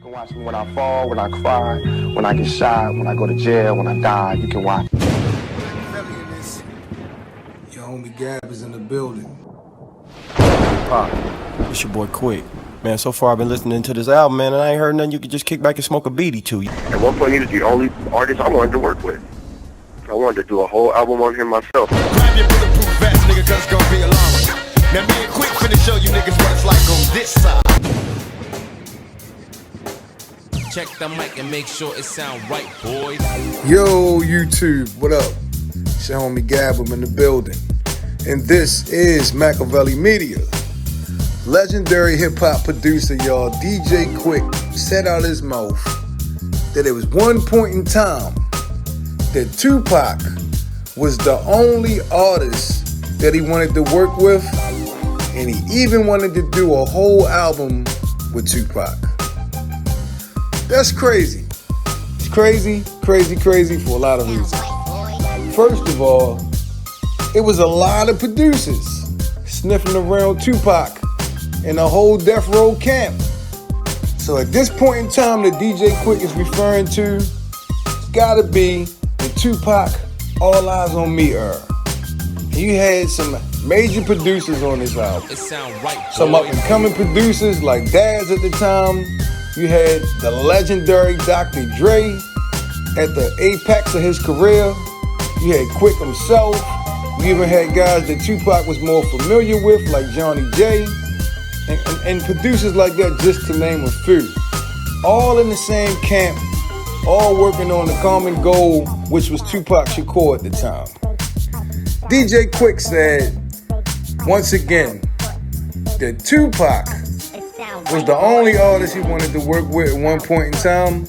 can watch me when I fall, when I cry, when I get shot, when I go to jail, when I die. You can watch. Your homie Gab is in the building. Pop, it's your boy Quik. Man, so far I've been listening to this album, man, and I ain't heard nothing you could just kick back and smoke a beatie to. At one point, he was the only artist I wanted to work with. I wanted to do a whole album on him myself. Grab your bulletproof vest, nigga, cause it's gonna be a long one. Now me and Quik finna show you niggas what it's like on this side. Check the mic and make sure it sound right, boys. Yo, YouTube, what up? It's your homie Gab, I'm in the building. And this is Machiavelli Media. Legendary hip-hop producer, y'all, DJ Quik, said out his mouth that it was one point in time that Tupac was the only artist that he wanted to work with, and he even wanted to do a whole album with Tupac. That's crazy. It's crazy for a lot of reasons. First of all, it was a lot of producers sniffing around Tupac in the whole Death Row camp. So at this point in time that DJ Quik is referring to, it's gotta be the Tupac All Eyes on Me era. And you had some major producers on this album. It sound right, boy. Some up-and-coming producers like Daz at the time. You had the legendary DR.DRE at the apex of his career. You had Quik himself. You even had guys that Tupac was more familiar with, like Johnny J. And producers like that, just to name a few. All in the same camp, all working on the common goal, which was Tupac Shakur at the time. DJ Quik said, once again, that Tupac was the only artist he wanted to work with at one point in time,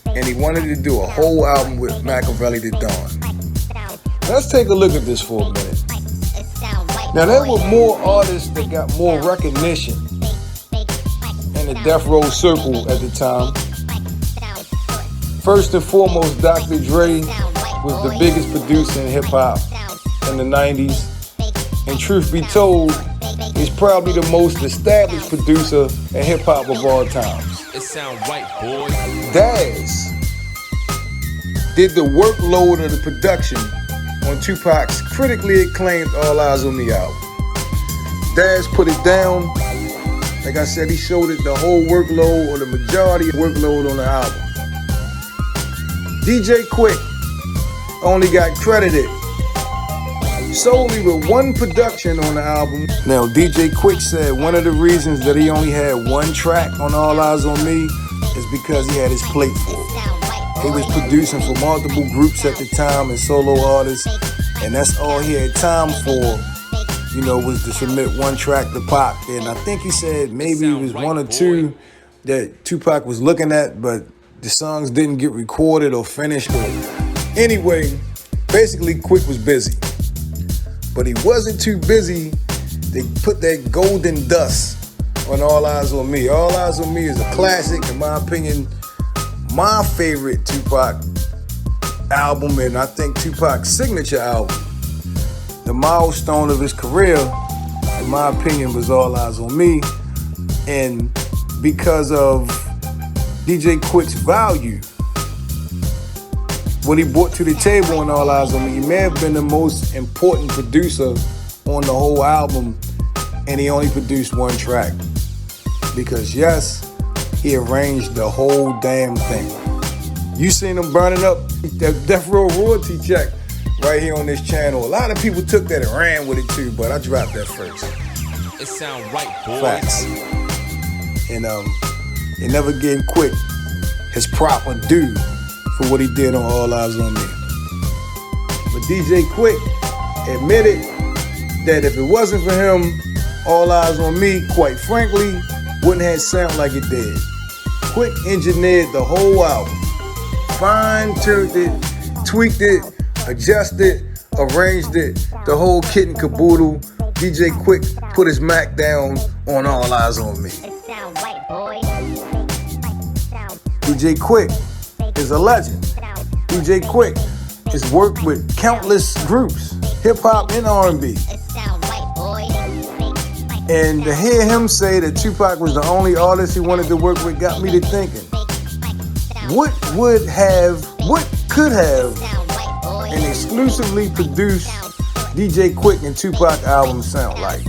and he wanted to do a whole album with Machiavelli the Don. Let's take a look at this for a minute. Now, there were more artists that got more recognition in the Death Row circle at the time. First and foremost, DR.DRE was the biggest producer in hip-hop in the 90s. And truth be told, he's probably the most established producer in hip-hop of all times. It sound right, boy. Daz did the workload of the production on Tupac's critically acclaimed All Eyes on Me album. Daz put it down. Like I said, he showed it the whole workload or the majority of workload on the album. DJ Quik only got credited solely with one production on the album. Now, DJ Quik said one of the reasons that he only had one track on All Eyes on Me is because he had his plate full. He was producing for multiple groups at the time and solo artists, and that's all he had time for, was to submit one track to Pac. And I think he said maybe it was one or two that Tupac was looking at, but the songs didn't get recorded or finished. Anyway, basically Quik was busy. But he wasn't too busy to put that golden dust on All Eyes on Me. All Eyes on Me is a classic, in my opinion, my favorite Tupac album, and I think Tupac's signature album. The milestone of his career, in my opinion, was All Eyes on Me. And because of DJ Quik's value, what he brought to the table on All Eyes on Me, he may have been the most important producer on the whole album, and he only produced one track. Because yes, he arranged the whole damn thing. You seen him burning up that Death Row royalty check right here on this channel. A lot of people took that and ran with it too, but I dropped that first. It sound right, boy. Facts. And it never gave Quik his proper due for what he did on All Eyes on Me. But DJ Quik admitted that if it wasn't for him, All Eyes on Me, quite frankly, wouldn't have sound like it did. Quik engineered the whole album, fine-tuned it, tweaked it, adjusted, arranged it, the whole kit and caboodle. DJ Quik put his Mac down on All Eyes on Me. DJ Quik is a legend. DJ Quik has worked with countless groups, hip-hop and R&B. And to hear him say that Tupac was the only artist he wanted to work with got me to thinking, what could have an exclusively produced DJ Quik and Tupac album sound like?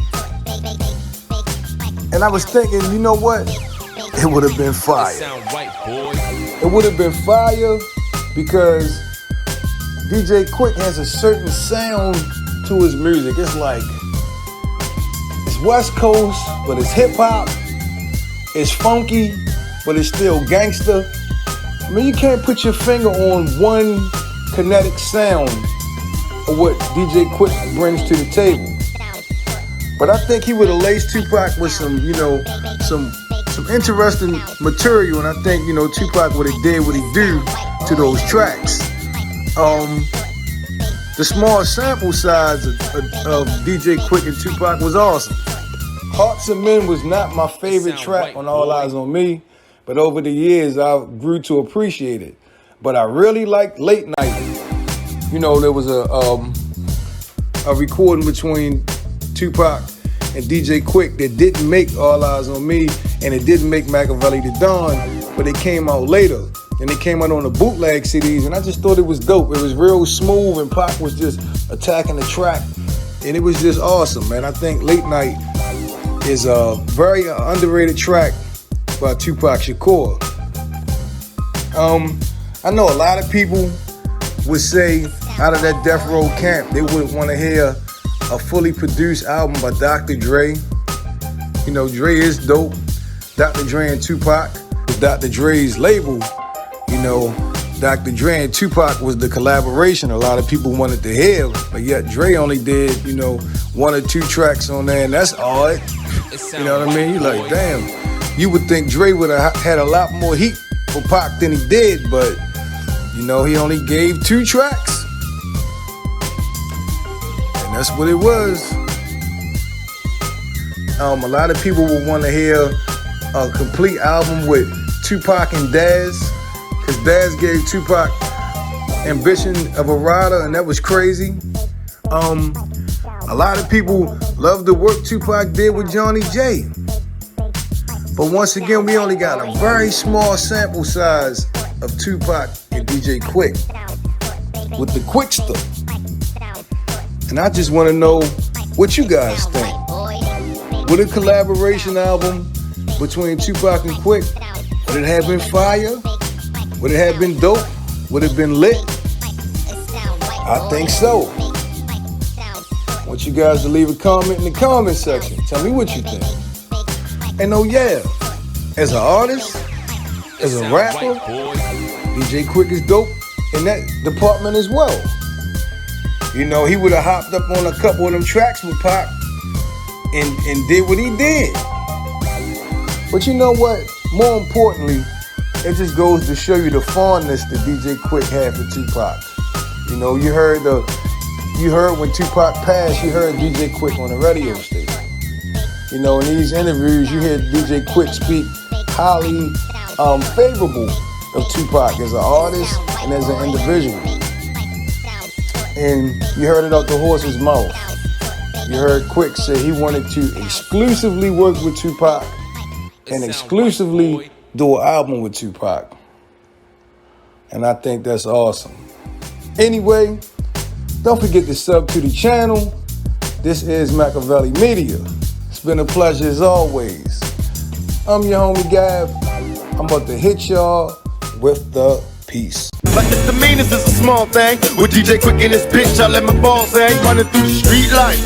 And I was thinking, you know what? It would have been fire. It would have been fire because DJ Quik has a certain sound to his music. It's like, it's West Coast, but it's hip hop. It's funky, but it's still gangster. I mean, you can't put your finger on one kinetic sound of what DJ Quik brings to the table. But I think he would have laced Tupac with some, some interesting material, and I think, Tupac would have did what he do to those tracks. The small sample size of DJ Quik and Tupac was awesome. Hearts of Men was not my favorite track on All Eyes on Me, but over the years I grew to appreciate it. But I really liked Late Night. There was a recording between Tupac and DJ Quik that didn't make All Eyes on Me, and it didn't make Machiavelli the Don, but it came out later. And it came out on the bootleg CDs, and I just thought it was dope. It was real smooth, and Pac was just attacking the track, and it was just awesome, man. I think Late Night is a very underrated track by Tupac Shakur. I know a lot of people would say out of that Death Row camp, they would want to hear a fully produced album by DR.DRE. Dre is dope. Dr. Dre and Tupac, Dr. Dre's label. DR.DRE and Tupac was the collaboration a lot of people wanted to hear, but yet Dre only did, 1 or 2 tracks on there, and that's odd. You know what I mean? You're like, damn. You would think Dre would have had a lot more heat for Pac than he did, but, he only gave 2 tracks. And that's what it was. A lot of people would want to hear a complete album with Tupac and Daz, because Daz gave Tupac Ambition of a Rider, and that was crazy. A lot of people love the work Tupac did with Johnny J. But once again, we only got a very small sample size of Tupac and DJ Quik with the Quikster. And I just want to know what you guys think. Would a collaboration album between Tupac and Quik, would it have been fire? Would it have been dope? Would it have been lit? I think so. I want you guys to leave a comment in the comment section. Tell me what you think. And as an artist, as a rapper, DJ Quik is dope in that department as well. He would have hopped up on a couple of them tracks with Pac and did what he did. But you know what? More importantly, it just goes to show you the fondness that DJ Quik had for Tupac. You heard when Tupac passed, you heard DJ Quik on the radio station. In these interviews, you hear DJ Quik speak highly favorable of Tupac as an artist and as an individual. And you heard it out the horse's mouth. You heard Quik say he wanted to exclusively work with Tupac and exclusively do an album with Tupac. And I think that's awesome. Anyway, don't forget to sub to the channel. This is Machiavelli Media. It's been a pleasure as always. I'm your homie Gab. I'm about to hit y'all with the peace. Like misdemeanors is a small thing. With DJ Quik in this bitch, I let my balls hang. Running through the street light.